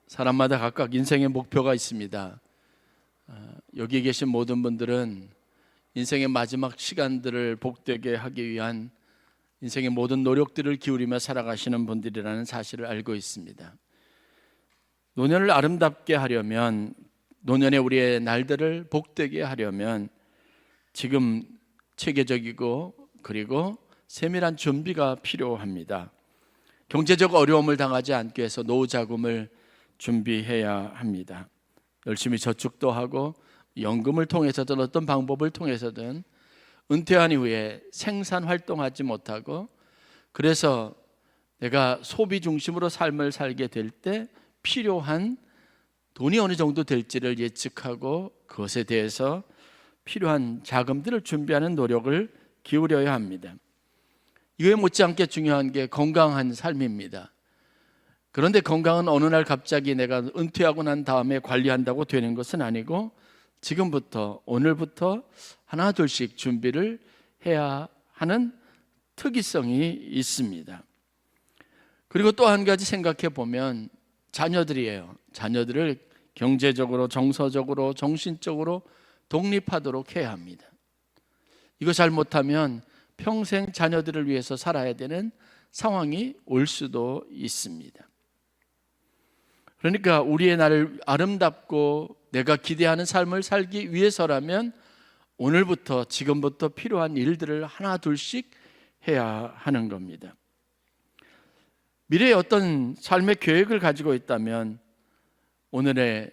사람마다 각각 인생의 목표가 있습니다. 여기 계신 모든 분들은 인생의 마지막 시간들을 복되게 하기 위한 인생의 모든 노력들을 기울이며 살아가시는 분들이라는 사실을 알고 있습니다. 노년을 아름답게 하려면, 노년의 우리의 날들을 복되게 하려면 지금 체계적이고 그리고 세밀한 준비가 필요합니다. 경제적 어려움을 당하지 않기 위해서 노후 자금을 준비해야 합니다. 열심히 저축도 하고 연금을 통해서든 어떤 방법을 통해서든 은퇴한 이후에 생산 활동하지 못하고, 그래서 내가 소비 중심으로 삶을 살게 될 때 필요한 돈이 어느 정도 될지를 예측하고 그것에 대해서 필요한 자금들을 준비하는 노력을 기울여야 합니다. 이거에 못지않게 중요한 게 건강한 삶입니다. 그런데 건강은 어느 날 갑자기 내가 은퇴하고 난 다음에 관리한다고 되는 것은 아니고 지금부터, 오늘부터 하나 둘씩 준비를 해야 하는 특이성이 있습니다. 그리고 또 한 가지 생각해 보면 자녀들이에요. 자녀들을 경제적으로, 정서적으로, 정신적으로 독립하도록 해야 합니다. 이거 잘못하면 평생 자녀들을 위해서 살아야 되는 상황이 올 수도 있습니다. 그러니까 우리의 날을 아름답고 내가 기대하는 삶을 살기 위해서라면 오늘부터, 지금부터 필요한 일들을 하나 둘씩 해야 하는 겁니다. 미래에 어떤 삶의 계획을 가지고 있다면 오늘의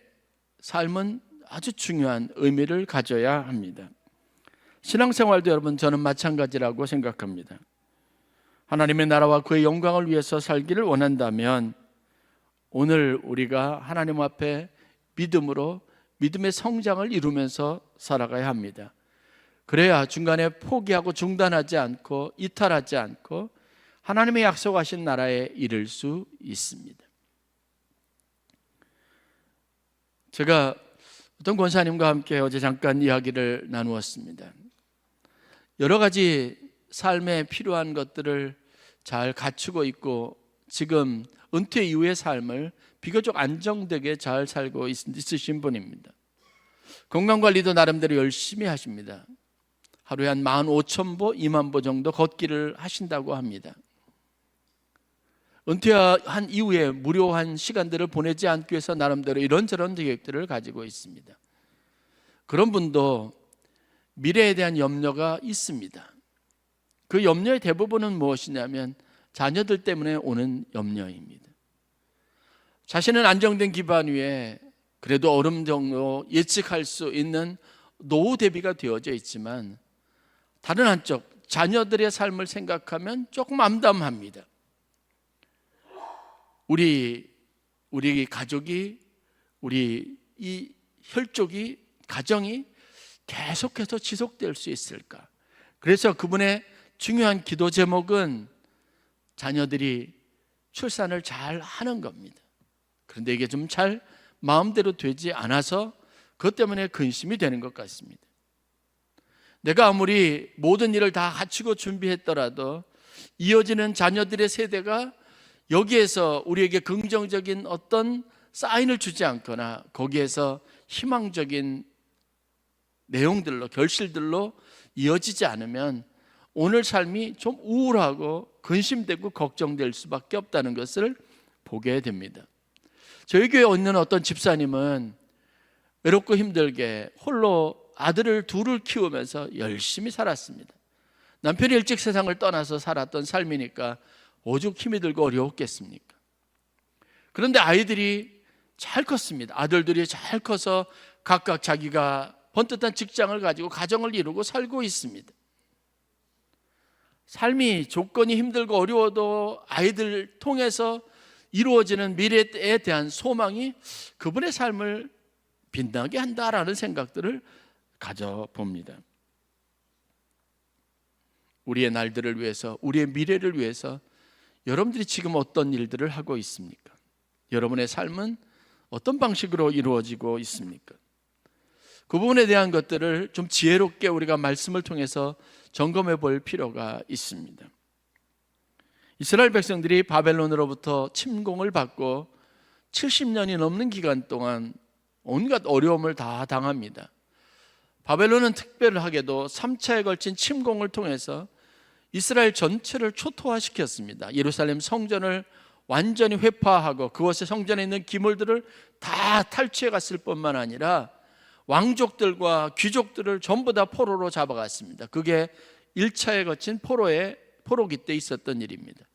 삶은 아주 중요한 의미를 가져야 합니다. 신앙생활도 여러분, 저는 마찬가지라고 생각합니다. 하나님의 나라와 그의 영광을 위해서 살기를 원한다면 오늘 우리가 하나님 앞에 믿음으로 믿음의 성장을 이루면서 살아가야 합니다. 그래야 중간에 포기하고 중단하지 않고 이탈하지 않고 하나님의 약속하신 나라에 이를 수 있습니다. 제가 어떤 권사님과 함께 어제 잠깐 이야기를 나누었습니다. 여러 가지 삶에 필요한 것들을 잘 갖추고 있고 지금 은퇴 이후의 삶을 비교적 안정되게 잘 살고 있으신 분입니다. 건강관리도 나름대로 열심히 하십니다. 하루에 한 15,000보, 20,000보 정도 걷기를 하신다고 합니다. 은퇴한 이후에 무료한 시간들을 보내지 않기 위해서 나름대로 이런저런 계획들을 가지고 있습니다. 그런 분도 미래에 대한 염려가 있습니다. 그 염려의 대부분은 무엇이냐면 자녀들 때문에 오는 염려입니다. 자신은 안정된 기반 위에 그래도 어느 정도 예측할 수 있는 노후 대비가 되어져 있지만 다른 한쪽 자녀들의 삶을 생각하면 조금 암담합니다. 우리 가족이, 우리 이 혈족이, 가정이 계속해서 지속될 수 있을까? 그래서 그분의 중요한 기도 제목은 자녀들이 출산을 잘 하는 겁니다. 그런데 이게 좀 잘 마음대로 되지 않아서 그것 때문에 근심이 되는 것 같습니다. 내가 아무리 모든 일을 다 갖추고 준비했더라도 이어지는 자녀들의 세대가 여기에서 우리에게 긍정적인 어떤 사인을 주지 않거나 거기에서 희망적인 내용들로, 결실들로 이어지지 않으면 오늘 삶이 좀 우울하고 근심되고 걱정될 수밖에 없다는 것을 보게 됩니다. 저희 교회에 있는 어떤 집사님은 외롭고 힘들게 홀로 아들을 둘을 키우면서 열심히 살았습니다. 남편이 일찍 세상을 떠나서 살았던 삶이니까 오죽 힘이 들고 어려웠겠습니까? 그런데 아이들이 잘 컸습니다. 아들들이 잘 커서 각각 자기가 번듯한 직장을 가지고 가정을 이루고 살고 있습니다. 삶이 조건이 힘들고 어려워도 아이들 통해서 이루어지는 미래에 대한 소망이 그분의 삶을 빛나게 한다라는 생각들을 가져봅니다. 우리의 날들을 위해서, 우리의 미래를 위해서 여러분들이 지금 어떤 일들을 하고 있습니까? 여러분의 삶은 어떤 방식으로 이루어지고 있습니까? 그 부분에 대한 것들을 좀 지혜롭게 우리가 말씀을 통해서 점검해 볼 필요가 있습니다. 이스라엘 백성들이 바벨론으로부터 침공을 받고 70년이 넘는 기간 동안 온갖 어려움을 다 당합니다. 바벨론은 특별하게도 3차에 걸친 침공을 통해서 이스라엘 전체를 초토화시켰습니다. 예루살렘 성전을 완전히 회파하고 그곳에 성전에 있는 기물들을 다 탈취해 갔을 뿐만 아니라 왕족들과 귀족들을 전부 다 포로로 잡아갔습니다. 그게 1차에 거친 포로기 때 있었던 일입니다.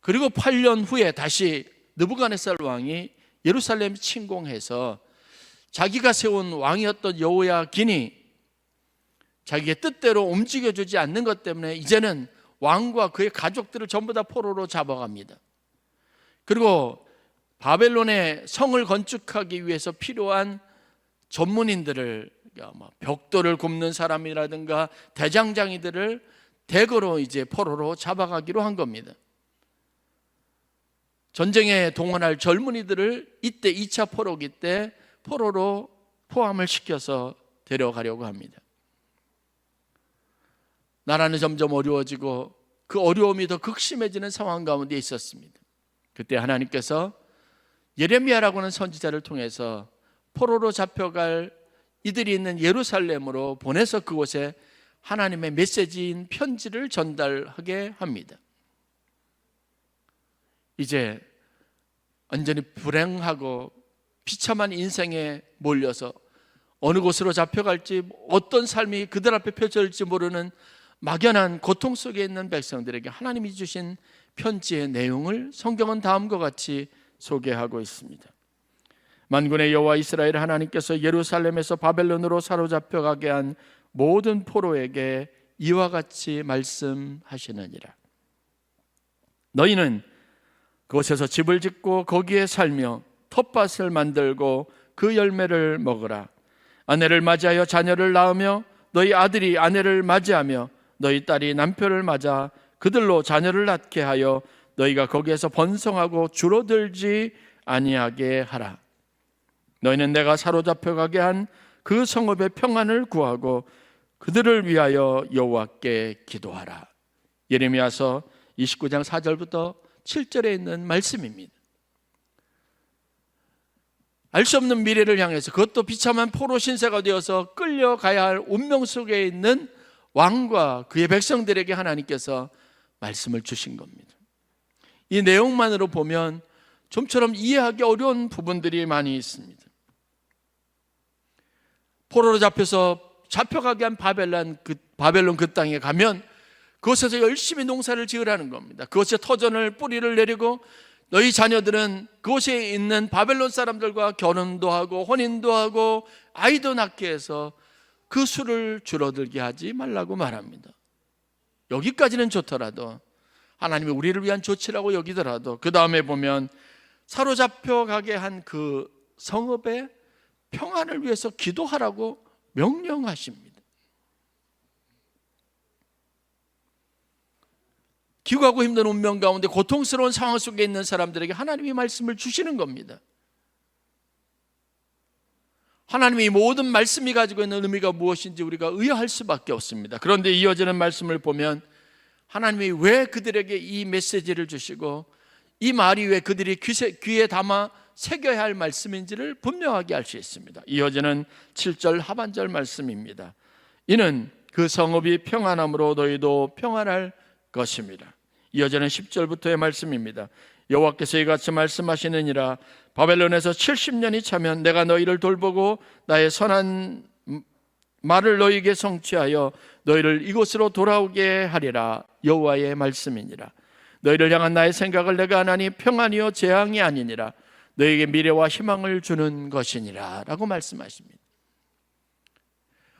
그리고 8년 후에 다시 느부갓네살 왕이 예루살렘 침공해서 자기가 세운 왕이었던 여호야긴이 자기의 뜻대로 움직여주지 않는 것 때문에 이제는 왕과 그의 가족들을 전부 다 포로로 잡아갑니다. 그리고 바벨론의 성을 건축하기 위해서 필요한 전문인들을, 벽돌을 굽는 사람이라든가 대장장이들을 대거로 이제 포로로 잡아가기로 한 겁니다. 전쟁에 동원할 젊은이들을 이때 2차 포로기 때 포로로 포함을 시켜서 데려가려고 합니다. 나라는 점점 어려워지고 그 어려움이 더 극심해지는 상황 가운데 있었습니다. 그때 하나님께서 예레미야라고 하는 선지자를 통해서 포로로 잡혀갈 이들이 있는 예루살렘으로 보내서 그곳에 하나님의 메시지인 편지를 전달하게 합니다. 이제 완전히 불행하고 비참한 인생에 몰려서 어느 곳으로 잡혀갈지 어떤 삶이 그들 앞에 펼쳐질지 모르는 막연한 고통 속에 있는 백성들에게 하나님이 주신 편지의 내용을 성경은 다음과 같이 소개하고 있습니다. 만군의 여호와 이스라엘 하나님께서 예루살렘에서 바벨론으로 사로잡혀가게 한 모든 포로에게 이와 같이 말씀하시느니라. 너희는 그곳에서 집을 짓고 거기에 살며 텃밭을 만들고 그 열매를 먹으라. 아내를 맞이하여 자녀를 낳으며 너희 아들이 아내를 맞이하며 너희 딸이 남편을 맞아 그들로 자녀를 낳게 하여 너희가 거기에서 번성하고 줄어들지 아니하게 하라. 너희는 내가 사로잡혀가게 한 그 성읍의 평안을 구하고 그들을 위하여 여호와께 기도하라. 예레미야서 29장 4절부터 7절에 있는 말씀입니다. 알 수 없는 미래를 향해서, 그것도 비참한 포로 신세가 되어서 끌려가야 할 운명 속에 있는 왕과 그의 백성들에게 하나님께서 말씀을 주신 겁니다. 이 내용만으로 보면 좀처럼 이해하기 어려운 부분들이 많이 있습니다. 포로로 잡혀가게 한 바벨론 그 땅에 가면 그곳에서 열심히 농사를 지으라는 겁니다. 그곳에 터전을 뿌리를 내리고 너희 자녀들은 그곳에 있는 바벨론 사람들과 결혼도 하고 혼인도 하고 아이도 낳게 해서 그 수를 줄어들게 하지 말라고 말합니다. 여기까지는 좋더라도, 하나님이 우리를 위한 조치라고 여기더라도 그 다음에 보면 사로잡혀 가게 한 그 성읍의 평안을 위해서 기도하라고 명령하십니다. 기구하고 힘든 운명 가운데 고통스러운 상황 속에 있는 사람들에게 하나님이 말씀을 주시는 겁니다. 하나님이 이 모든 말씀이 가지고 있는 의미가 무엇인지 우리가 의아할 수밖에 없습니다. 그런데 이어지는 말씀을 보면 하나님이 왜 그들에게 이 메시지를 주시고 이 말이 왜 그들이 귀에 담아 새겨야 할 말씀인지를 분명하게 알 수 있습니다. 이어지는 7절 하반절 말씀입니다. 이는 그 성읍이 평안함으로 너희도 평안할 것입니다. 이어지는 10절부터의 말씀입니다. 여호와께서 이같이 말씀하시느니라. 바벨론에서 70년이 차면 내가 너희를 돌보고 나의 선한 말을 너희에게 성취하여 너희를 이곳으로 돌아오게 하리라. 여호와의 말씀이니라. 너희를 향한 나의 생각을 내가 하나니 평안이요 재앙이 아니니라. 너희에게 미래와 희망을 주는 것이니라 라고 말씀하십니다.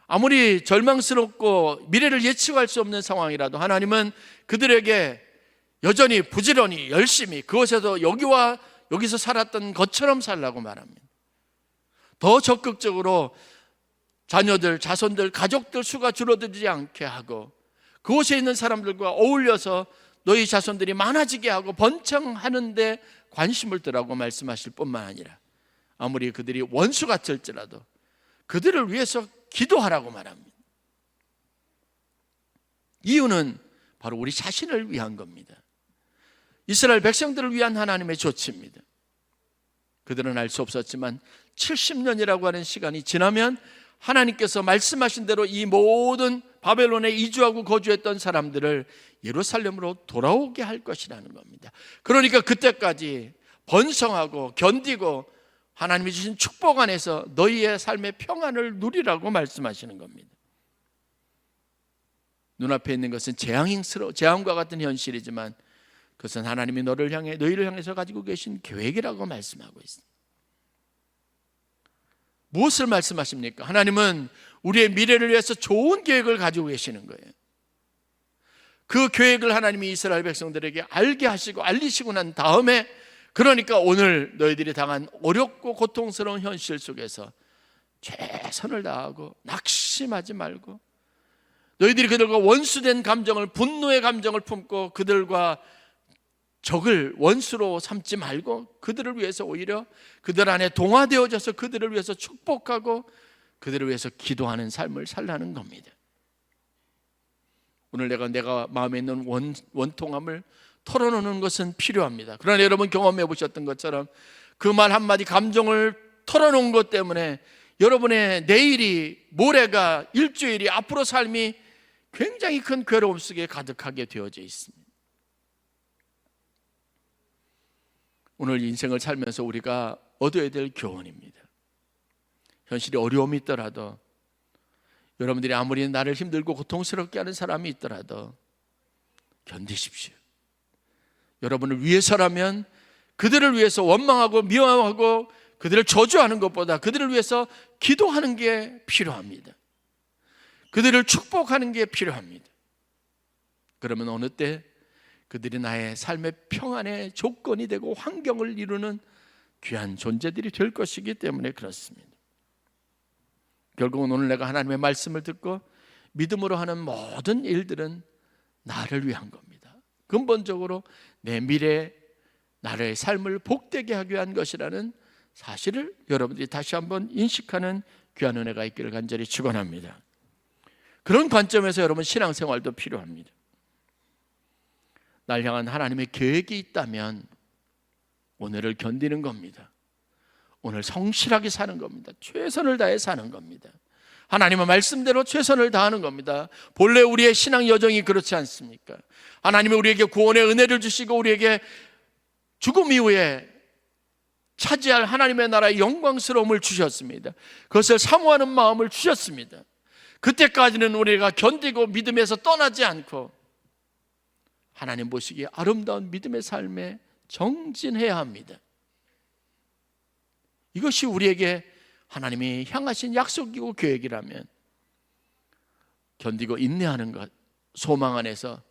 아무리 절망스럽고 미래를 예측할 수 없는 상황이라도 하나님은 그들에게 여전히 부지런히 열심히 그곳에서 여기서 살았던 것처럼 살라고 말합니다. 더 적극적으로 자녀들, 자손들, 가족들 수가 줄어들지 않게 하고 그곳에 있는 사람들과 어울려서 너희 자손들이 많아지게 하고 번창하는 데 관심을 두라고 말씀하실 뿐만 아니라 아무리 그들이 원수 같을지라도 그들을 위해서 기도하라고 말합니다. 이유는 바로 우리 자신을 위한 겁니다. 이스라엘 백성들을 위한 하나님의 조치입니다. 그들은 알 수 없었지만 70년이라고 하는 시간이 지나면 하나님께서 말씀하신 대로 이 모든 바벨론에 이주하고 거주했던 사람들을 예루살렘으로 돌아오게 할 것이라는 겁니다. 그러니까 그때까지 번성하고 견디고 하나님이 주신 축복 안에서 너희의 삶의 평안을 누리라고 말씀하시는 겁니다. 눈앞에 있는 것은 재앙과 같은 현실이지만 그것은 하나님이 너희를 향해서 가지고 계신 계획이라고 말씀하고 있습니다. 무엇을 말씀하십니까? 하나님은 우리의 미래를 위해서 좋은 계획을 가지고 계시는 거예요. 그 계획을 하나님이 이스라엘 백성들에게 알게 하시고 알리시고 난 다음에, 그러니까 오늘 너희들이 당한 어렵고 고통스러운 현실 속에서 최선을 다하고 낙심하지 말고, 너희들이 그들과 원수된 감정을, 분노의 감정을 품고 그들과 적을 원수로 삼지 말고 그들을 위해서 오히려 그들 안에 동화되어져서 그들을 위해서 축복하고 그들을 위해서 기도하는 삶을 살라는 겁니다. 오늘 내가 마음에 있는 원통함을 털어놓는 것은 필요합니다. 그러나 여러분 경험해 보셨던 것처럼 그 말 한마디 감정을 털어놓은 것 때문에 여러분의 내일이, 모레가, 일주일이, 앞으로 삶이 굉장히 큰 괴로움 속에 가득하게 되어져 있습니다. 오늘 인생을 살면서 우리가 얻어야 될 교훈입니다. 현실이 어려움이 있더라도, 여러분들이 아무리 나를 힘들고 고통스럽게 하는 사람이 있더라도 견디십시오. 여러분을 위해서라면 그들을 위해서 원망하고 미워하고 그들을 저주하는 것보다 그들을 위해서 기도하는 게 필요합니다. 그들을 축복하는 게 필요합니다. 그러면 어느 때 그들이 나의 삶의 평안의 조건이 되고 환경을 이루는 귀한 존재들이 될 것이기 때문에 그렇습니다. 결국은 오늘 내가 하나님의 말씀을 듣고 믿음으로 하는 모든 일들은 나를 위한 겁니다. 근본적으로 내 미래, 나의 삶을 복되게 하기 위한 것이라는 사실을 여러분들이 다시 한번 인식하는 귀한 은혜가 있기를 간절히 축원합니다. 그런 관점에서 여러분 신앙생활도 필요합니다. 날 향한 하나님의 계획이 있다면 오늘을 견디는 겁니다. 오늘 성실하게 사는 겁니다. 최선을 다해 사는 겁니다. 하나님의 말씀대로 최선을 다하는 겁니다. 본래 우리의 신앙 여정이 그렇지 않습니까? 하나님이 우리에게 구원의 은혜를 주시고 우리에게 죽음 이후에 차지할 하나님의 나라의 영광스러움을 주셨습니다. 그것을 사모하는 마음을 주셨습니다. 그때까지는 우리가 견디고 믿음에서 떠나지 않고 하나님 보시기에 아름다운 믿음의 삶에 정진해야 합니다. 이것이 우리에게 하나님이 향하신 약속이고 계획이라면 견디고 인내하는 것, 소망 안에서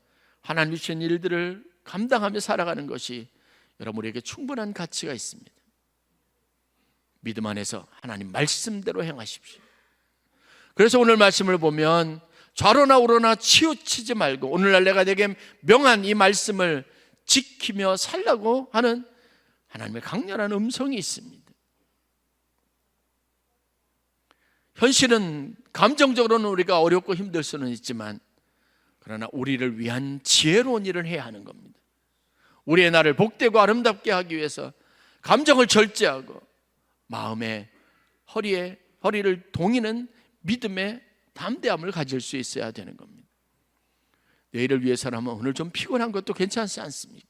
하나님 주신 일들을 감당하며 살아가는 것이 여러분 우리에게 충분한 가치가 있습니다. 믿음 안에서 하나님 말씀대로 행하십시오. 그래서 오늘 말씀을 보면 좌로나 우로나 치우치지 말고 오늘날 내가 내게 명한 이 말씀을 지키며 살라고 하는 하나님의 강렬한 음성이 있습니다. 현실은 감정적으로는 우리가 어렵고 힘들 수는 있지만 그러나 우리를 위한 지혜로운 일을 해야 하는 겁니다. 우리의 날을 복되고 아름답게 하기 위해서 감정을 절제하고 마음의 허리를 동이는 믿음의 담대함을 가질 수 있어야 되는 겁니다. 내일을 위해서라면 오늘 좀 피곤한 것도 괜찮지 않습니까?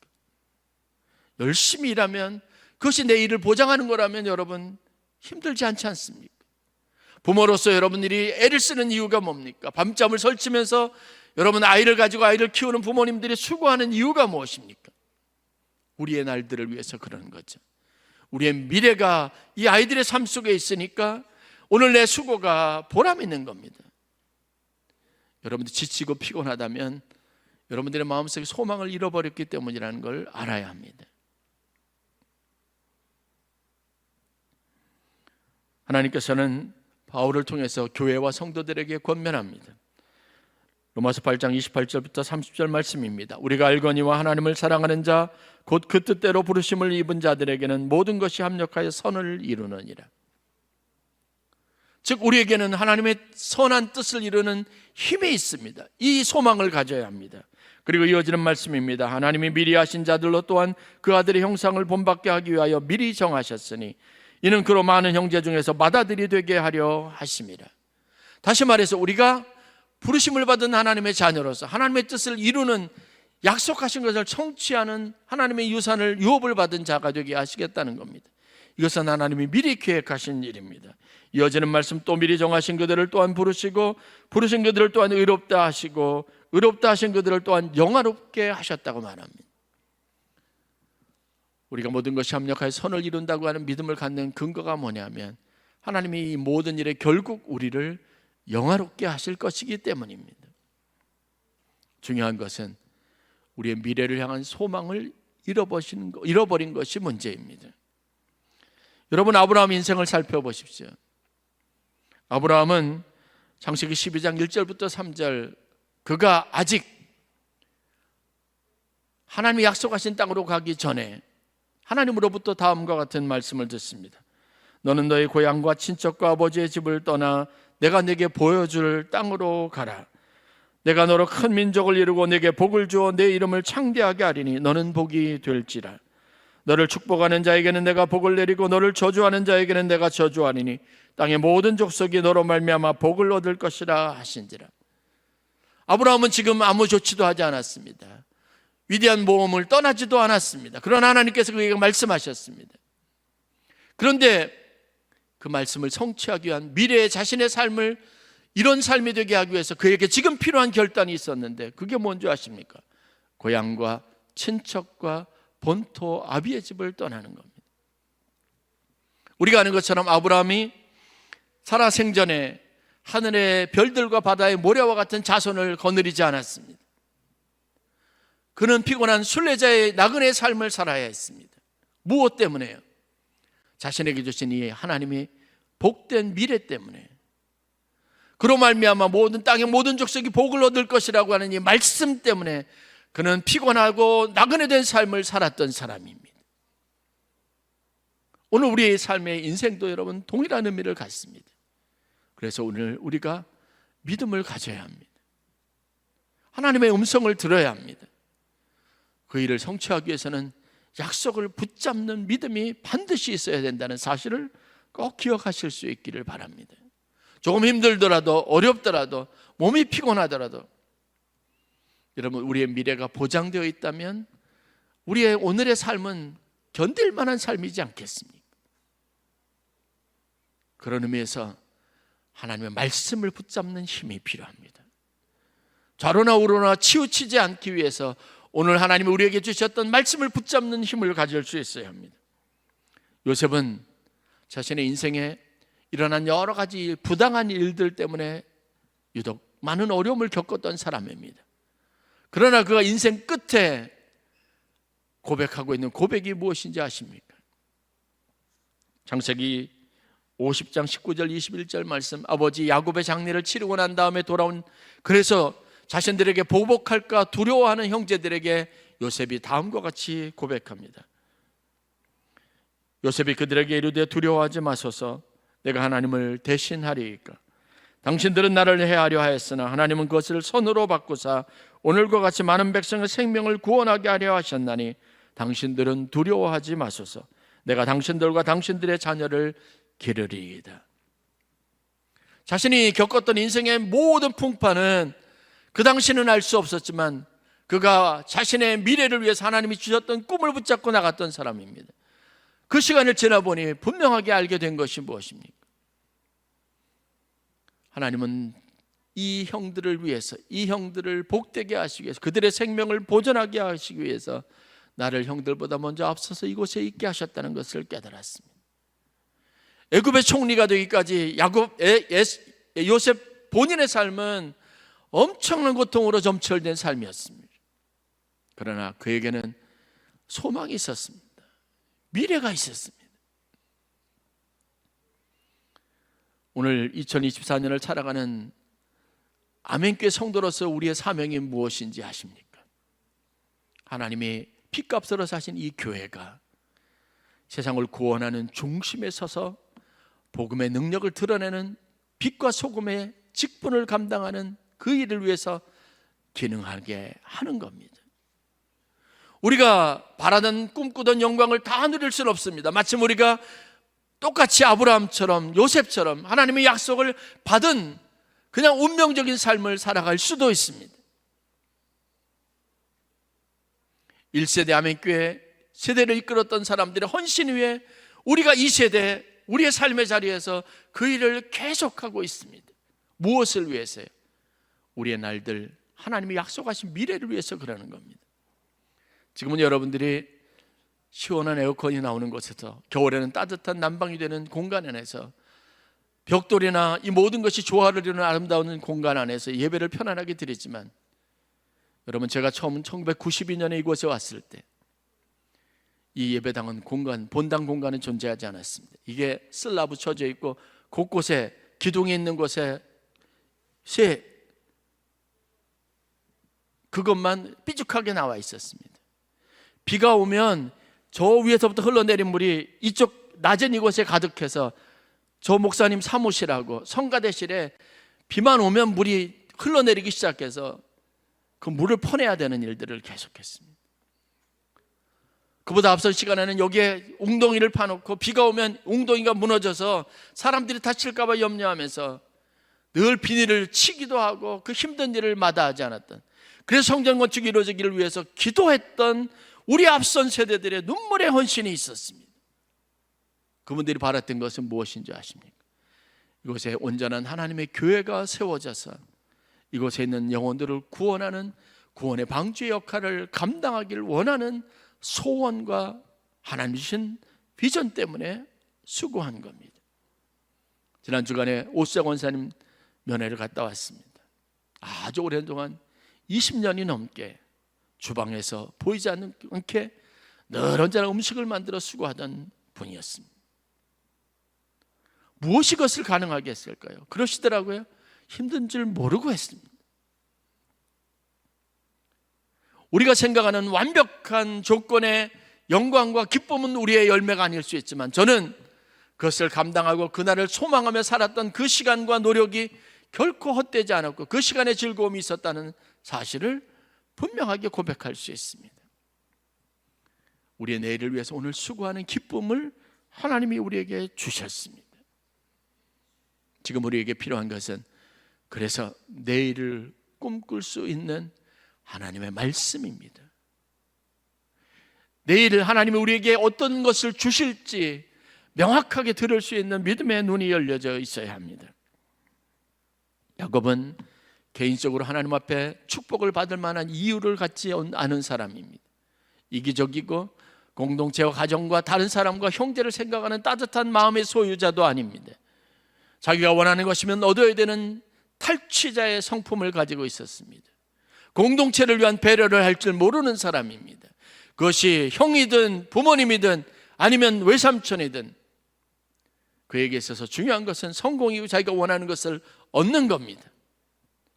열심히 일하면 그것이 내일을 보장하는 거라면 여러분 힘들지 않지 않습니까? 부모로서 여러분들이 애를 쓰는 이유가 뭡니까? 밤잠을 설치면서 여러분 아이를 가지고 아이를 키우는 부모님들이 수고하는 이유가 무엇입니까? 우리의 날들을 위해서 그러는 거죠. 우리의 미래가 이 아이들의 삶 속에 있으니까 오늘 내 수고가 보람 있는 겁니다. 여러분들 지치고 피곤하다면 여러분들의 마음속에 소망을 잃어버렸기 때문이라는 걸 알아야 합니다. 하나님께서는 바울을 통해서 교회와 성도들에게 권면합니다. 로마서 8장 28절부터 30절 말씀입니다. 우리가 알거니와 하나님을 사랑하는 자 곧 그 뜻대로 부르심을 입은 자들에게는 모든 것이 합력하여 선을 이루느니라. 즉 우리에게는 하나님의 선한 뜻을 이루는 힘이 있습니다. 이 소망을 가져야 합니다. 그리고 이어지는 말씀입니다. 하나님이 미리 하신 자들로 또한 그 아들의 형상을 본받게 하기 위하여 미리 정하셨으니 이는 그로 많은 형제 중에서 맏아들이 되게 하려 하심이라. 다시 말해서 우리가 부르심을 받은 하나님의 자녀로서 하나님의 뜻을 이루는, 약속하신 것을 성취하는 하나님의 유산을 유업을 받은 자가 되게 하시겠다는 겁니다. 이것은 하나님이 미리 계획하신 일입니다. 이어지는 말씀, 또 미리 정하신 그들을 또한 부르시고 부르신 그들을 또한 의롭다 하시고 의롭다 하신 그들을 또한 영화롭게 하셨다고 말합니다. 우리가 모든 것이 합력하여 선을 이룬다고 하는 믿음을 갖는 근거가 뭐냐면 하나님이 이 모든 일에 결국 우리를 영화롭게 하실 것이기 때문입니다. 중요한 것은 우리의 미래를 향한 소망을 잃어버린 것이 문제입니다. 여러분, 아브라함 인생을 살펴보십시오. 아브라함은 창세기 12장 1절부터 3절, 그가 아직 하나님이 약속하신 땅으로 가기 전에 하나님으로부터 다음과 같은 말씀을 듣습니다. 너는 너의 고향과 친척과 아버지의 집을 떠나 내가 네게 보여줄 땅으로 가라. 내가 너로 큰 민족을 이루고 네게 복을 주어 내 이름을 창대하게 하리니 너는 복이 될지라. 너를 축복하는 자에게는 내가 복을 내리고 너를 저주하는 자에게는 내가 저주하리니 땅의 모든 족속이 너로 말미암아 복을 얻을 것이라 하신지라. 아브라함은 지금 아무 조치도 하지 않았습니다. 위대한 모험을 떠나지도 않았습니다. 그러나 하나님께서 그에게 말씀하셨습니다. 그런데 그 말씀을 성취하기 위한 미래의 자신의 삶을 이런 삶이 되게 하기 위해서 그에게 지금 필요한 결단이 있었는데 그게 뭔지 아십니까? 고향과 친척과 본토 아비의 집을 떠나는 겁니다. 우리가 아는 것처럼 아브라함이 살아 생전에 하늘의 별들과 바다의 모래와 같은 자손을 거느리지 않았습니다. 그는 피곤한 순례자의 나그네 삶을 살아야 했습니다. 무엇 때문에요? 자신에게 주신 이 하나님이 복된 미래 때문에, 그로 말미암아 모든 땅의 모든 족속이 복을 얻을 것이라고 하는 이 말씀 때문에 그는 피곤하고 나그네된 삶을 살았던 사람입니다. 오늘 우리의 삶의 인생도 여러분 동일한 의미를 갖습니다. 그래서 오늘 우리가 믿음을 가져야 합니다. 하나님의 음성을 들어야 합니다. 그 일을 성취하기 위해서는 약속을 붙잡는 믿음이 반드시 있어야 된다는 사실을 꼭 기억하실 수 있기를 바랍니다. 조금 힘들더라도, 어렵더라도, 몸이 피곤하더라도 여러분, 우리의 미래가 보장되어 있다면 우리의 오늘의 삶은 견딜 만한 삶이지 않겠습니까? 그런 의미에서 하나님의 말씀을 붙잡는 힘이 필요합니다. 좌로나 우로나 치우치지 않기 위해서 오늘 하나님이 우리에게 주셨던 말씀을 붙잡는 힘을 가질 수 있어야 합니다. 요셉은 자신의 인생에 일어난 여러 가지 부당한 일들 때문에 유독 많은 어려움을 겪었던 사람입니다. 그러나 그가 인생 끝에 고백하고 있는 고백이 무엇인지 아십니까? 창세기 50장 19절 21절 말씀, 아버지 야곱의 장례를 치르고 난 다음에 돌아온, 그래서 자신들에게 보복할까 두려워하는 형제들에게 요셉이 다음과 같이 고백합니다. 요셉이 그들에게 이르되 두려워하지 마소서, 내가 하나님을 대신하리이까. 당신들은 나를 해하려 하였으나 하나님은 그것을 선으로 바꾸사 오늘과 같이 많은 백성의 생명을 구원하게 하려 하셨나니 당신들은 두려워하지 마소서, 내가 당신들과 당신들의 자녀를 기르리이다. 자신이 겪었던 인생의 모든 풍파는 그 당시는 알 수 없었지만 그가 자신의 미래를 위해서 하나님이 주셨던 꿈을 붙잡고 나갔던 사람입니다. 그 시간을 지나보니 분명하게 알게 된 것이 무엇입니까? 하나님은 이 형들을 위해서, 이 형들을 복되게 하시기 위해서, 그들의 생명을 보존하게 하시기 위해서 나를 형들보다 먼저 앞서서 이곳에 있게 하셨다는 것을 깨달았습니다. 애굽의 총리가 되기까지 요셉 본인의 삶은 엄청난 고통으로 점철된 삶이었습니다. 그러나 그에게는 소망이 있었습니다. 미래가 있었습니다. 오늘 2024년을 살아가는 아멘교회 성도로서 우리의 사명이 무엇인지 아십니까? 하나님이 피값으로 사신 이 교회가 세상을 구원하는 중심에 서서 복음의 능력을 드러내는 빛과 소금의 직분을 감당하는 그 일을 위해서 기능하게 하는 겁니다. 우리가 바라던 꿈꾸던 영광을 다 누릴 수는 없습니다. 마침 우리가 똑같이 아브라함처럼 요셉처럼 하나님의 약속을 받은 그냥 운명적인 삶을 살아갈 수도 있습니다. 1세대 아멘교회 세대를 이끌었던 사람들의 헌신 위에 우리가 이 세대 우리의 삶의 자리에서 그 일을 계속하고 있습니다. 무엇을 위해서요? 우리의 날들 하나님이 약속하신 미래를 위해서 그러는 겁니다. 지금은 여러분들이 시원한 에어컨이 나오는 곳에서, 겨울에는 따뜻한 난방이 되는 공간 안에서, 벽돌이나 이 모든 것이 조화를 이루는 아름다운 공간 안에서 예배를 편안하게 드리지만, 여러분, 제가 처음 1992년에 이곳에 왔을 때 이 예배당은 본당 공간은 존재하지 않았습니다. 이게 슬라브 쳐져 있고 곳곳에 기둥이 있는 곳에 그것만 삐죽하게 나와 있었습니다. 비가 오면 저 위에서부터 흘러내린 물이 이쪽 낮은 이곳에 가득해서 저 목사님 사무실하고 성가대실에 비만 오면 물이 흘러내리기 시작해서 그 물을 퍼내야 되는 일들을 계속했습니다. 그보다 앞선 시간에는 여기에 웅덩이를 파놓고 비가 오면 웅덩이가 무너져서 사람들이 다칠까 봐 염려하면서 늘 비닐을 치기도 하고 그 힘든 일을 마다하지 않았던, 그래서 성전 건축이 이루어지기를 위해서 기도했던 우리 앞선 세대들의 눈물의 헌신이 있었습니다. 그분들이 바랐던 것은 무엇인지 아십니까? 이곳에 온전한 하나님의 교회가 세워져서 이곳에 있는 영혼들을 구원하는 구원의 방주의 역할을 감당하기를 원하는 소원과 하나님 주신 비전 때문에 수고한 겁니다. 지난 주간에 오수자 권사님 면회를 갔다 왔습니다. 아주 오랜 동안 20년이 넘게 주방에서 보이지 않게 늘 언제나 음식을 만들어 수고하던 분이었습니다. 무엇이 그것을 가능하게 했을까요? 그러시더라고요. 힘든 줄 모르고 했습니다. 우리가 생각하는 완벽한 조건의 영광과 기쁨은 우리의 열매가 아닐 수 있지만, 저는 그것을 감당하고 그날을 소망하며 살았던 그 시간과 노력이 결코 헛되지 않았고 그 시간에 즐거움이 있었다는 사실을 분명하게 고백할 수 있습니다. 우리의 내일을 위해서 오늘 수고하는 기쁨을 하나님이 우리에게 주셨습니다. 지금 우리에게 필요한 것은 그래서 내일을 꿈꿀 수 있는 하나님의 말씀입니다. 내일 하나님이 우리에게 어떤 것을 주실지 명확하게 들을 수 있는 믿음의 눈이 열려져 있어야 합니다. 야곱은 개인적으로 하나님 앞에 축복을 받을 만한 이유를 갖지 않은 사람입니다. 이기적이고 공동체와 가정과 다른 사람과 형제를 생각하는 따뜻한 마음의 소유자도 아닙니다. 자기가 원하는 것이면 얻어야 되는 탈취자의 성품을 가지고 있었습니다. 공동체를 위한 배려를 할 줄 모르는 사람입니다. 그것이 형이든 부모님이든 아니면 외삼촌이든 그에게 있어서 중요한 것은 성공이고 자기가 원하는 것을 얻는 겁니다.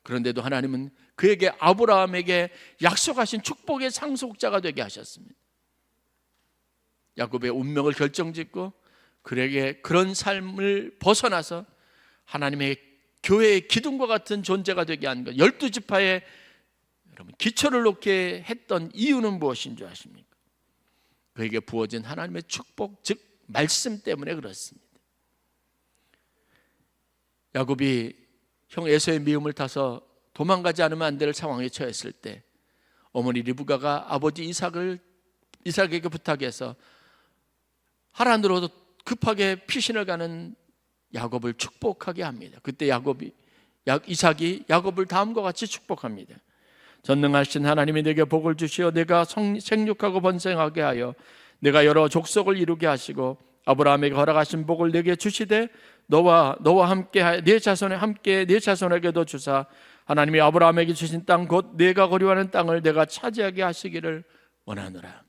그런데도 하나님은 그에게 아브라함에게 약속하신 축복의 상속자가 되게 하셨습니다. 야곱의 운명을 결정짓고 그에게 그런 삶을 벗어나서 하나님의 교회의 기둥과 같은 존재가 되게 한 것, 12지파의 여러분 기초를 놓게 했던 이유는 무엇인 줄 아십니까? 그에게 부어진 하나님의 축복, 즉 말씀 때문에 그렇습니다. 야곱이 형 에서의 미움을 타서 도망가지 않으면 안 될 상황에 처했을 때 어머니 리브가가 아버지 이삭에게 부탁해서 하란으로 급하게 피신을 가는 야곱을 축복하게 합니다. 그때 이삭이 야곱을 다음과 같이 축복합니다. 전능하신 하나님이 내게 복을 주시어 내가 생육하고 번성하게 하여 내가 여러 족속을 이루게 하시고 아브라함에게 허락하신 복을 내게 주시되 너와 함께 네 자손에 함께 네 자손에게도 주사 하나님이 아브라함에게 주신 땅 곧 내가 거류하는 땅을 내가 차지하게 하시기를 원하노라.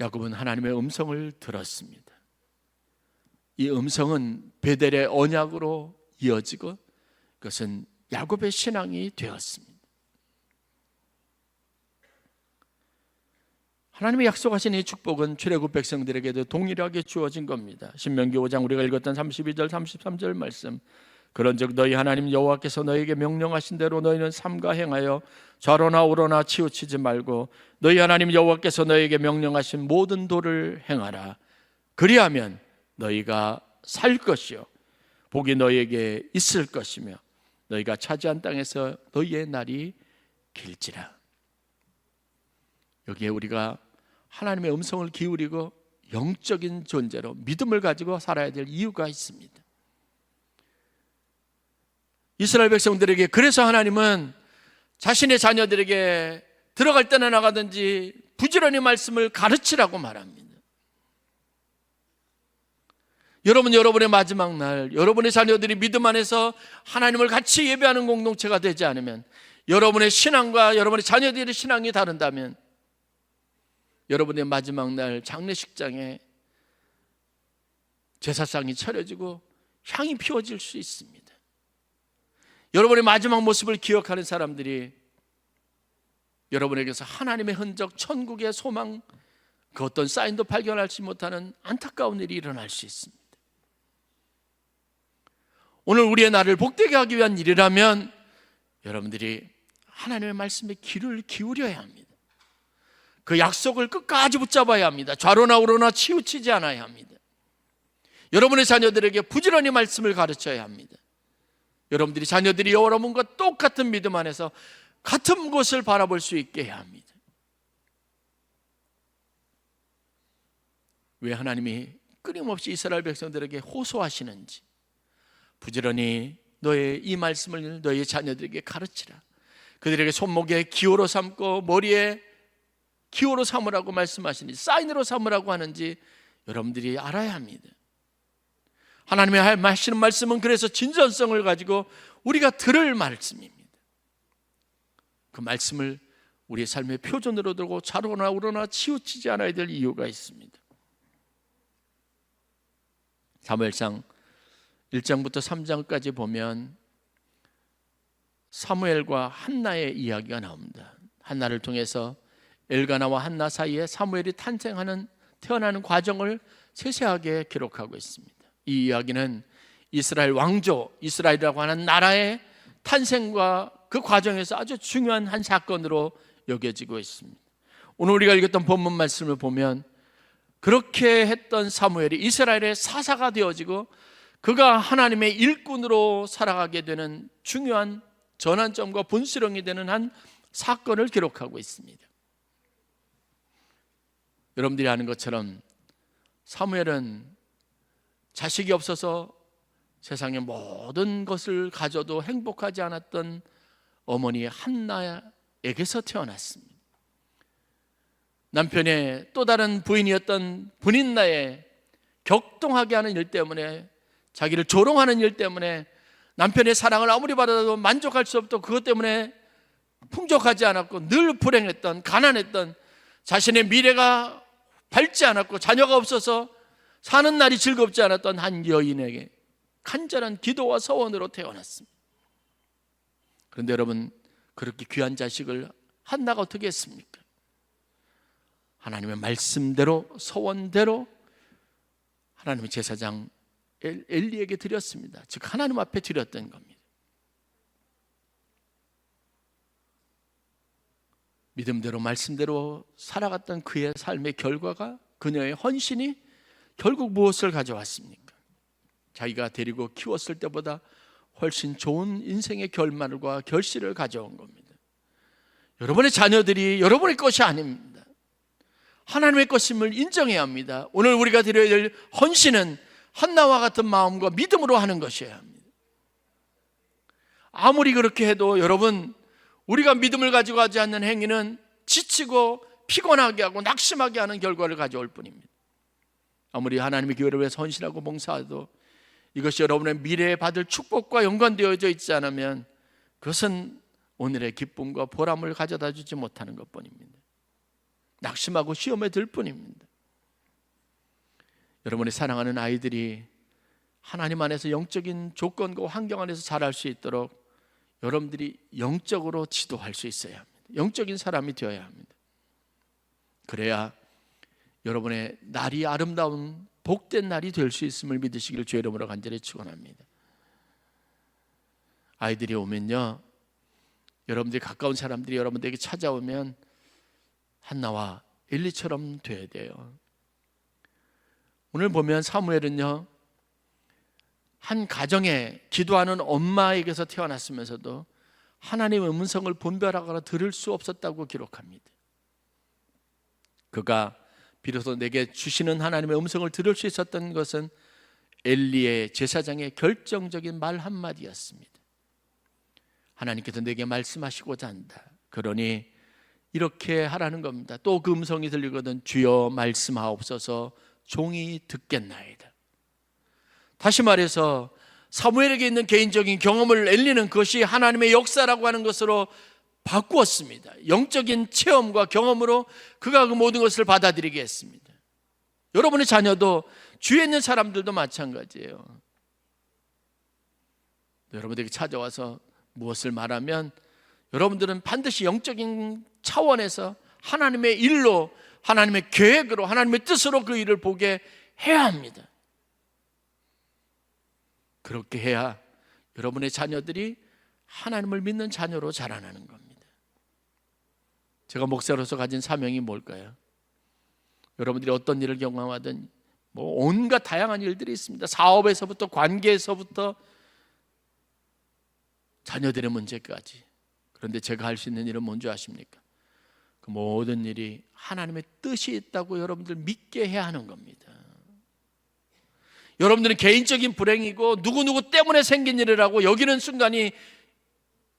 야곱은 하나님의 음성을 들었습니다. 이 음성은 베델의 언약으로 이어지고 그것은 야곱의 신앙이 되었습니다. 하나님의 약속하신 이 축복은 출애굽 백성들에게도 동일하게 주어진 겁니다. 신명기 5장 우리가 읽었던 32절 33절 말씀, 그런즉 너희 하나님 여호와께서 너희에게 명령하신 대로 너희는 삼가 행하여 좌로나 우로나 치우치지 말고 너희 하나님 여호와께서 너희에게 명령하신 모든 도를 행하라. 그리하면 너희가 살 것이요 복이 너희에게 있을 것이며 너희가 차지한 땅에서 너희의 날이 길지라. 여기에 우리가 하나님의 음성을 기울이고 영적인 존재로 믿음을 가지고 살아야 될 이유가 있습니다. 이스라엘 백성들에게 그래서 하나님은 자신의 자녀들에게 들어갈 때나 나가든지 부지런히 말씀을 가르치라고 말합니다. 여러분의 마지막 날, 여러분의 자녀들이 믿음 안에서 하나님을 같이 예배하는 공동체가 되지 않으면, 여러분의 신앙과 여러분의 자녀들의 신앙이 다른다면 여러분의 마지막 날 장례식장에 제사상이 차려지고 향이 피워질 수 있습니다. 여러분의 마지막 모습을 기억하는 사람들이 여러분에게서 하나님의 흔적, 천국의 소망, 그 어떤 사인도 발견하지 못하는 안타까운 일이 일어날 수 있습니다. 오늘 우리의 날을 복되게 하기 위한 일이라면 여러분들이 하나님의 말씀에 귀를 기울여야 합니다. 그 약속을 끝까지 붙잡아야 합니다. 좌로나 우로나 치우치지 않아야 합니다. 여러분의 자녀들에게 부지런히 말씀을 가르쳐야 합니다. 여러분들이 자녀들이 여러분과 똑같은 믿음 안에서 같은 곳을 바라볼 수 있게 해야 합니다. 왜 하나님이 끊임없이 이스라엘 백성들에게 호소하시는지, 부지런히 너의 이 말씀을 너의 자녀들에게 가르치라. 그들에게 손목에 기호로 삼고 머리에 기호로 삼으라고 말씀하시니, 사인으로 삼으라고 하는지 여러분들이 알아야 합니다. 하나님의 하시는 말씀은 그래서 진전성을 가지고 우리가 들을 말씀입니다. 그 말씀을 우리의 삶의 표준으로 들고 좌로나 우로나 치우치지 않아야 될 이유가 있습니다. 사무엘상 1장부터 3장까지 보면 사무엘과 한나의 이야기가 나옵니다. 한나를 통해서 엘가나와 한나 사이에 사무엘이 태어나는 과정을 세세하게 기록하고 있습니다. 이 이야기는 이스라엘 왕조, 이스라엘이라고 하는 나라의 탄생과 그 과정에서 아주 중요한 한 사건으로 여겨지고 있습니다. 오늘 우리가 읽었던 본문 말씀을 보면 그렇게 했던 사무엘이 이스라엘의 사사가 되어지고 그가 하나님의 일꾼으로 살아가게 되는 중요한 전환점과 분수령이 되는 한 사건을 기록하고 있습니다. 여러분들이 아는 것처럼 사무엘은 자식이 없어서 세상의 모든 것을 가져도 행복하지 않았던 어머니 한나에게서 태어났습니다. 남편의 또 다른 부인이었던 분인나의 격동하게 하는 일 때문에, 자기를 조롱하는 일 때문에, 남편의 사랑을 아무리 받아도 만족할 수 없고 그것 때문에 풍족하지 않았고 늘 불행했던, 가난했던, 자신의 미래가 밝지 않았고 자녀가 없어서 사는 날이 즐겁지 않았던 한 여인에게 간절한 기도와 서원으로 태어났습니다. 그런데 여러분, 그렇게 귀한 자식을 한나가 어떻게 했습니까? 하나님의 말씀대로, 서원대로 하나님의 제사장 엘리에게 드렸습니다. 즉 하나님 앞에 드렸던 겁니다. 믿음대로 말씀대로 살아갔던 그의 삶의 결과가, 그녀의 헌신이 결국 무엇을 가져왔습니까? 자기가 데리고 키웠을 때보다 훨씬 좋은 인생의 결말과 결실을 가져온 겁니다. 여러분의 자녀들이 여러분의 것이 아닙니다. 하나님의 것임을 인정해야 합니다. 오늘 우리가 드려야 될 헌신은 한나와 같은 마음과 믿음으로 하는 것이어야 합니다. 아무리 그렇게 해도 여러분, 우리가 믿음을 가지고 하지 않는 행위는 지치고 피곤하게 하고 낙심하게 하는 결과를 가져올 뿐입니다. 아무리 하나님의 교회를 위해서 헌신하고 봉사해도 이것이 여러분의 미래에 받을 축복과 연관되어져 있지 않으면 그것은 오늘의 기쁨과 보람을 가져다 주지 못하는 것뿐입니다. 낙심하고 시험에 들 뿐입니다. 여러분의 사랑하는 아이들이 하나님 안에서 영적인 조건과 환경 안에서 자랄 수 있도록 여러분들이 영적으로 지도할 수 있어야 합니다. 영적인 사람이 되어야 합니다. 그래야 여러분의 날이 아름다운 복된 날이 될 수 있음을 믿으시길 주의 이름으로 간절히 축원합니다. 아이들이 오면요, 여러분들이 가까운 사람들이 여러분들에게 찾아오면 한나와 엘리처럼 돼야 돼요. 오늘 보면 사무엘은요, 한 가정에 기도하는 엄마에게서 태어났으면서도 하나님의 음성을 분별하거나 들을 수 없었다고 기록합니다. 그가 비로소 내게 주시는 하나님의 음성을 들을 수 있었던 것은 엘리의 제사장의 결정적인 말 한마디였습니다. 하나님께서 내게 말씀하시고자 한다. 그러니 이렇게 하라는 겁니다. 또 그 음성이 들리거든 주여 말씀하옵소서 종이 듣겠나이다. 다시 말해서 사무엘에게 있는 개인적인 경험을 엘리는 그것이 하나님의 역사라고 하는 것으로 바꾸었습니다. 영적인 체험과 경험으로 그가 그 모든 것을 받아들이게 했습니다. 여러분의 자녀도 주위에 있는 사람들도 마찬가지예요. 여러분들에게 찾아와서 무엇을 말하면 여러분들은 반드시 영적인 차원에서 하나님의 일로, 하나님의 계획으로, 하나님의 뜻으로 그 일을 보게 해야 합니다. 그렇게 해야 여러분의 자녀들이 하나님을 믿는 자녀로 자라나는 겁니다. 제가 목사로서 가진 사명이 뭘까요? 여러분들이 어떤 일을 경험하든 온갖 다양한 일들이 있습니다. 사업에서부터 관계에서부터 자녀들의 문제까지. 그런데 제가 할 수 있는 일은 뭔지 아십니까? 그 모든 일이 하나님의 뜻이 있다고 여러분들 믿게 해야 하는 겁니다. 여러분들은 개인적인 불행이고 누구누구 때문에 생긴 일이라고 여기는 순간이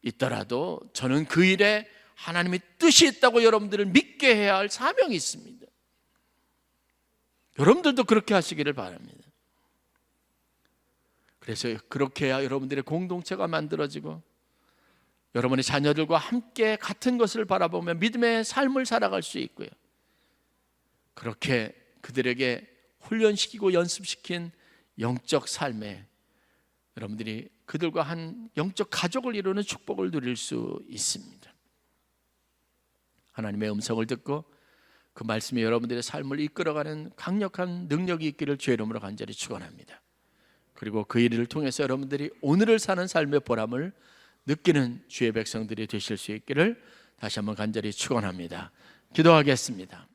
있더라도 저는 그 일에 하나님의 뜻이 있다고 여러분들을 믿게 해야 할 사명이 있습니다. 여러분들도 그렇게 하시기를 바랍니다. 그래서 그렇게 해야 여러분들의 공동체가 만들어지고 여러분의 자녀들과 함께 같은 것을 바라보며 믿음의 삶을 살아갈 수 있고요, 그렇게 그들에게 훈련시키고 연습시킨 영적 삶에 여러분들이 그들과 한 영적 가족을 이루는 축복을 누릴 수 있습니다. 하나님의 음성을 듣고 그 말씀이 여러분들의 삶을 이끌어가는 강력한 능력이 있기를 주의 이름으로 간절히 축원합니다. 그리고 그 일을 통해서 여러분들이 오늘을 사는 삶의 보람을 느끼는 주의 백성들이 되실 수 있기를 다시 한번 간절히 축원합니다. 기도하겠습니다.